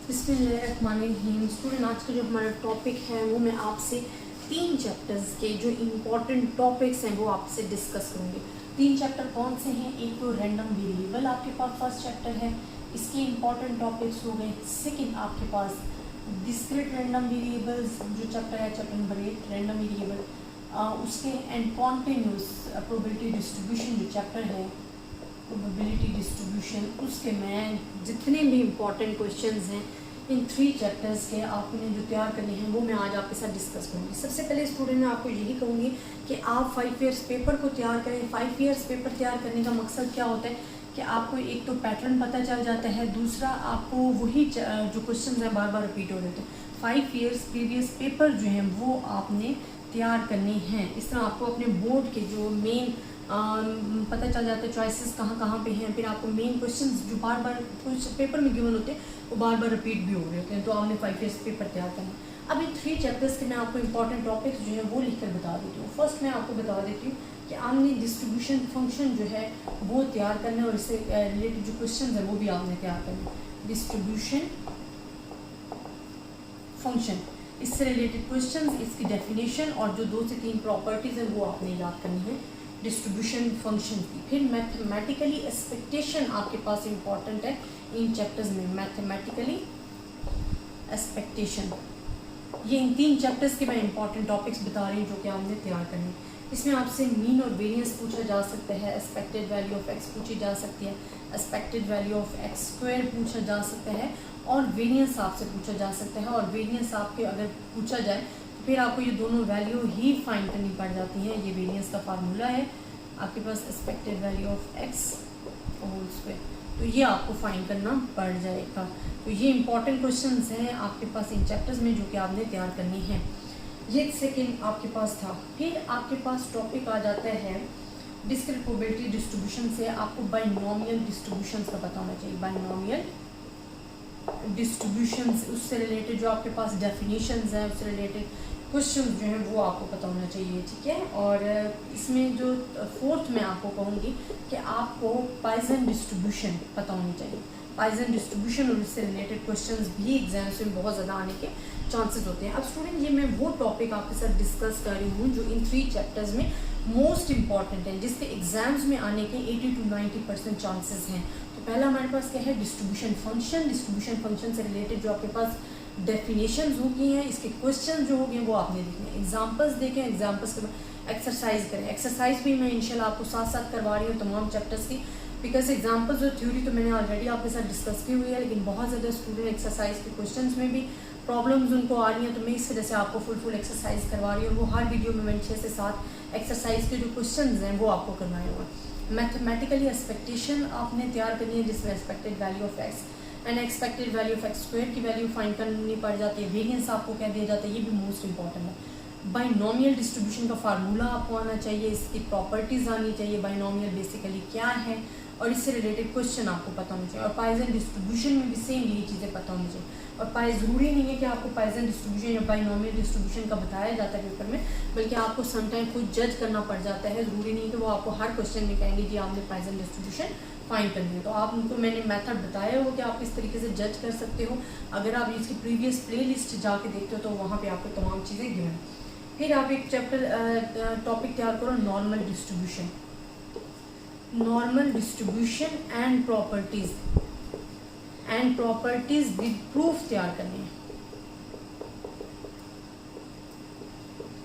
बिस्मिल्लाहिर्रहमानिर्रहीम। स्टूडेंट, आज का जो हमारा टॉपिक है वो मैं आपसे 3 चैप्टर्स के जो इम्पॉर्टेंट टॉपिक्स हैं वो आपसे डिस्कस करूँगी। 3 चैप्टर कौन से हैं? एक तो रैंडम वेरिएबल आपके पास फर्स्ट चैप्टर है, इसके इम्पॉर्टेंट टॉपिक्स हो गए। सेकंड आपके पास डिस्क्रीट रैंडम वेरिएबल्स जो चैप्टर है, चैप्टर नंबर 8 रैंडम वेरिएबल, उसके एंड कॉन्टिन्यूस प्रोबेबिलिटी डिस्ट्रीब्यूशन जो चैप्टर है प्रोबेबिलिटी डिस्ट्रीब्यूशन, उसके मैं जितने भी इम्पॉर्टेंट क्वेश्चंस हैं इन 3 चैप्टर्स के आपने जो तैयार करने हैं वो मैं आज आपके साथ डिस्कस करूँगी। सबसे पहले स्टूडेंट मैं आपको यही कहूँगी कि आप 5 ईयर्स पेपर को तैयार करें। 5 ईयर्स पेपर तैयार करने का मकसद क्या होता है कि आपको एक तो पैटर्न पता चल जाता है, दूसरा आपको वही जो क्वेश्चन हैं बार बार रिपीट हो रहे थे। 5 ईयर्स प्रीवियस पेपर जो हैं वो आपने तैयार करने हैं। इस तरह आपको अपने बोर्ड के जो मेन पता चल जाता है चॉइसेस कहाँ पे हैं। फिर आपको मेन क्वेश्चंस जो बार बार कुछ पेपर में गिवन होते हैं वो बार बार रिपीट भी हो रहे होते हैं, तो आपने 5 ईयर्स पेपर तैयार करना। अब इन 3 चैप्टर्स के मैं आपको इंपॉर्टेंट टॉपिक्स जो है वो लिखकर बता देती हूँ। फर्स्ट मैं आपको बता देती हूँ कि आपने डिस्ट्रीब्यूशन फंक्शन जो है वो तैयार करना है और इससे रिलेटेड जो क्वेश्चन है वो भी आपने तैयार करना है। डिस्ट्रीब्यूशन फंक्शन, इससे रिलेटेड क्वेश्चन, इसकी डेफिनेशन और जो 2 से 3 प्रॉपर्टीज़ हैं वो आपने याद करनी है डिस्ट्रीब्यूशन फंक्शन की। फिर मैथमेटिकली एक्सपेक्टेशन आपके पास इंपॉर्टेंट है इन चैप्टर्स में। मैथमेटिकली एक्सपेक्टेशन, ये इन 3 चैप्टर्स के मैं इंपॉर्टेंट टॉपिक्स बता रही हूँ जो कि आपने तैयार करनी है। इसमें आपसे मीन और वेरिएंस पूछा जा सकता है, एक्सपेक्टेड वैल्यू ऑफ एक्स पूछी जा सकती है, expected value of x square पूछा जा सकता है और वेरिएंस आपसे पूछा जा सकता है। और वेरिएंस आपके अगर पूछा जाए फिर आपको ये दोनों वैल्यू ही फाइंड करनी पड़ जाती हैं। ये वेरिएंस का फार्मूला है आपके पास, expected value of X whole square, तो ये आपको फाइंड करना पड़ जाएगा। तो ये इंपॉर्टेंट क्वेश्चंस हैं आपके पास इन चैप्टर्स में जो कि आपने तैयार करनी है। ये सेकंड आपके पास था। फिर आपके पास टॉपिक आ जाता है डिस्क्रीट प्रोबेबिलिटी डिस्ट्रीब्यूशन से आपको बाइनोमियल डिस्ट्रीब्यूशन का पता होना चाहिए। बाइनोमियल डिस्ट्रीब्यूशन, उससे रिलेटेड जो आपके पास डेफिनेशंस हैं, उससे रिलेटेड क्वेश्चन जो हैं वो आपको पता होना चाहिए, ठीक है। और इसमें जो फोर्थ में आपको कहूँगी कि आपको पॉइसन डिस्ट्रीब्यूशन पता होनी चाहिए। पॉइसन डिस्ट्रीब्यूशन और उससे रिलेटेड क्वेश्चंस भी एग्जाम्स में बहुत ज़्यादा आने के चांसेस होते हैं। अब स्टूडेंट, ये मैं वो टॉपिक आपके साथ डिस्कस कर रही हूँ जो इन 3 चैप्टर्स में मोस्ट इंपॉर्टेंट है, जिसके एग्जाम्स में आने के 80 to 90% चांसेस हैं। तो पहला हमारे पास क्या है? Distribution function. डिस्ट्रीब्यूशन फंक्शन से रिलेटेड जो आपके पास डेफिनेशंस होगी हैं, इसके क्वेश्चन जो होंगे वो आपने लिखने, एग्जांपल्स देखें, एग्जांपल्स के बाद एक्सरसाइज करें। एक्सरसाइज भी मैं इंशाल्लाह आपको साथ साथ करवा रही हूँ तमाम चैप्टर्स की, बिकॉज एग्जांपल्स और थ्योरी तो मैंने ऑलरेडी आपके साथ डिस्कस की हुई है, लेकिन बहुत ज़्यादा स्टूडेंट एक्सरसाइज के क्वेश्चन में भी प्रॉब्लम्स उनको आ रही हैं, तो मैं इस वजह से आपको फुल एक्सरसाइज करवा रही हूँ। वो हर वीडियो में मैंने 6 से 7 एक्सरसाइज के जो क्वेश्चन हैं वो आपको करवाए हुए। मैथमेटिकली एक्सपेक्टेशन आपने तैयार करनी है, जिसमें expected value of x and expected value of x square की वैल्यू फाइंड करनी पड़ जाती है। वेरिएंस आपको क्या दिया जाता है, ये भी मोस्ट इंपॉर्टेंट है। बाइनोमियल डिस्ट्रीब्यूशन का फार्मूला आपको आना चाहिए, इसकी प्रॉपर्टीज़ आनी चाहिए, बाइनोमियल बेसिकली क्या है और इससे रिलेटेड क्वेश्चन आपको पता होना चाहिए। और पॉइसन डिस्ट्रीब्यूशन में भी सेम यही चीज़ें पता होनी चाहिए। और ज़रूरी नहीं है कि आपको पॉइसन डिस्ट्रीब्यूशन या बाइनोमियल डिस्ट्रीब्यूशन का बताया जाता है पेपर में, बल्कि आपको समटाइम खुद जज करना पड़ जाता है। ज़रूरी नहीं कि वो आपको हर क्वेश्चन में कहेंगे जी आपने पॉइसन डिस्ट्रीब्यूशन फाइंड करनी है। तो आप उनको मैंने मेथड बताया हो कि आप किस तरीके से जज कर सकते हो। अगर आप इसकी प्रीवियस प्लेलिस्ट जाके देखते हो तो वहाँ पे आपको तमाम चीज़ें गिवन। फिर आप एक चैप्टर टॉपिक तैयार करो, normal distribution. Normal distribution and properties with proof तैयार करनी है।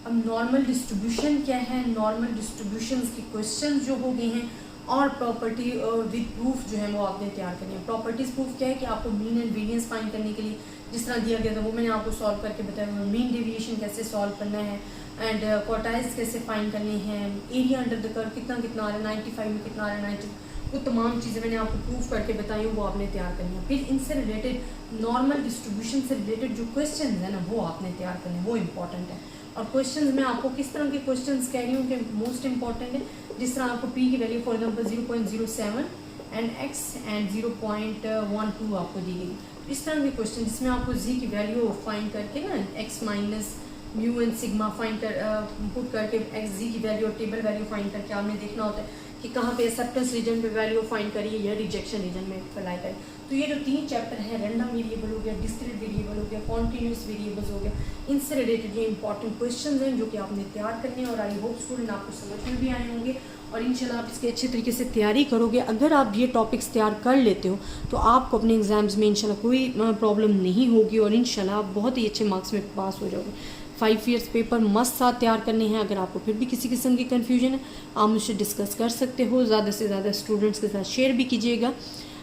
अब नॉर्मल डिस्ट्रीब्यूशन क्या है? नॉर्मल डिस्ट्रीब्यूशन के क्वेश्चन जो हो गए हैं और प्रॉपर्टी विद प्रूफ जो है वो आपने तैयार करनी है। प्रॉपर्टीज प्रूफ क्या है कि आपको मीन एंड वेरिएंस फाइंड करने के लिए जिस तरह दिया गया था वो मैंने आपको सॉल्व करके बताया। मीन डेविएशन कैसे सॉल्व करना है एंड क्वार्टाइल्स कैसे फाइंड करनी है, एरिया अंडर द कर्व कितना आ रहा है, 95 में कितना आ रहा है, 90, वो तमाम चीज़ें मैंने आपको प्रूफ करके बताई हूँ, वो आपने तैयार करनी है। फिर इनसे रिलेटेड नॉर्मल डिस्ट्रीब्यूशन से रिलेटेड जो क्वेश्चन है ना वो आपने तैयार करने, वो इंपॉर्टेंट है। और क्वेश्चंस में आपको किस तरह के क्वेश्चंस कह रही हूँ कि मोस्ट इंपॉर्टेंट है, जिस तरह आपको पी की value for example 0.07 and x and 0.12 आपको दी गई। इस तरह के क्वेश्चन जिसमें आपको जी की वैल्यू फाइंड करके ना x minus mu and sigma find कर पुट करके एक्स जी की वैल्यू और टेबल वैल्यू फाइंड करके आपने देखना होता है कि कहाँ पे एक्सेप्टेंस रीजन पे वैल्यू फाइंड करिए या रिजेक्शन रीजन में अप्लाई करें। तो तो ये जो 3 चैप्टर हैं, रैंडम वेरिएबल हो गया, डिस्क्रीट वेरिएबल हो गया, कॉन्टिन्यूस वेरिएबल्स हो गया, इनसे रिलेटेड ये इंपॉर्टेंट क्वेश्चंस हैं जो कि आपने तैयार करने हैं और आई होप स्टूडेंट आपको समझ में भी आए होंगे और इंशाल्लाह आप इसकी अच्छे तरीके से तैयारी करोगे। अगर आप ये टॉपिक्स तैयार कर लेते हो तो आपको अपने एग्ज़ाम्स में इंशाल्लाह कोई प्रॉब्लम नहीं होगी और इंशाल्लाह आप बहुत ही अच्छे मार्क्स में पास हो जाओगे। 5 ईयर्स पेपर मस्ट साथ तैयार करने हैं। अगर आपको फिर भी किसी किस्म की कन्फ्यूजन है आप मुझसे डिस्कस कर सकते हो, ज़्यादा से ज़्यादा स्टूडेंट्स के साथ शेयर भी कीजिएगा।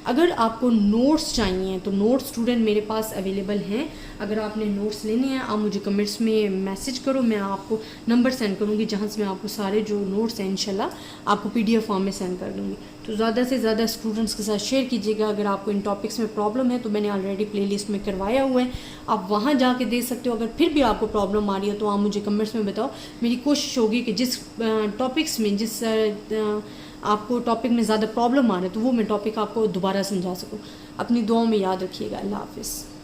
अगर आपको नोट्स चाहिए तो नोट्स स्टूडेंट मेरे पास अवेलेबल हैं। अगर आपने नोट्स लेने हैं आप मुझे कमेंट्स में मैसेज करो, मैं आपको नंबर सेंड करूँगी जहाँ से मैं आपको सारे जो नोट्स हैं इंशाल्लाह आपको PDF फॉर्म में सेंड कर दूँगी। तो ज़्यादा से ज़्यादा स्टूडेंट्स के साथ शेयर कीजिएगा। अगर आपको इन टॉपिक्स में प्रॉब्लम है तो मैंने ऑलरेडी प्लेलिस्ट में करवाया हुआ है, आप वहाँ जाके देख सकते हो। अगर फिर भी आपको प्रॉब्लम आ रही है तो आप मुझे कमेंट्स में बताओ। मेरी कोशिश होगी कि जिस टॉपिक्स में जिस आपको टॉपिक में ज़्यादा प्रॉब्लम आ रहा है तो वो मैं टॉपिक आपको दोबारा समझा सकूँ। अपनी दुआओं में याद रखिएगा। अल्लाह हाफ़िज़।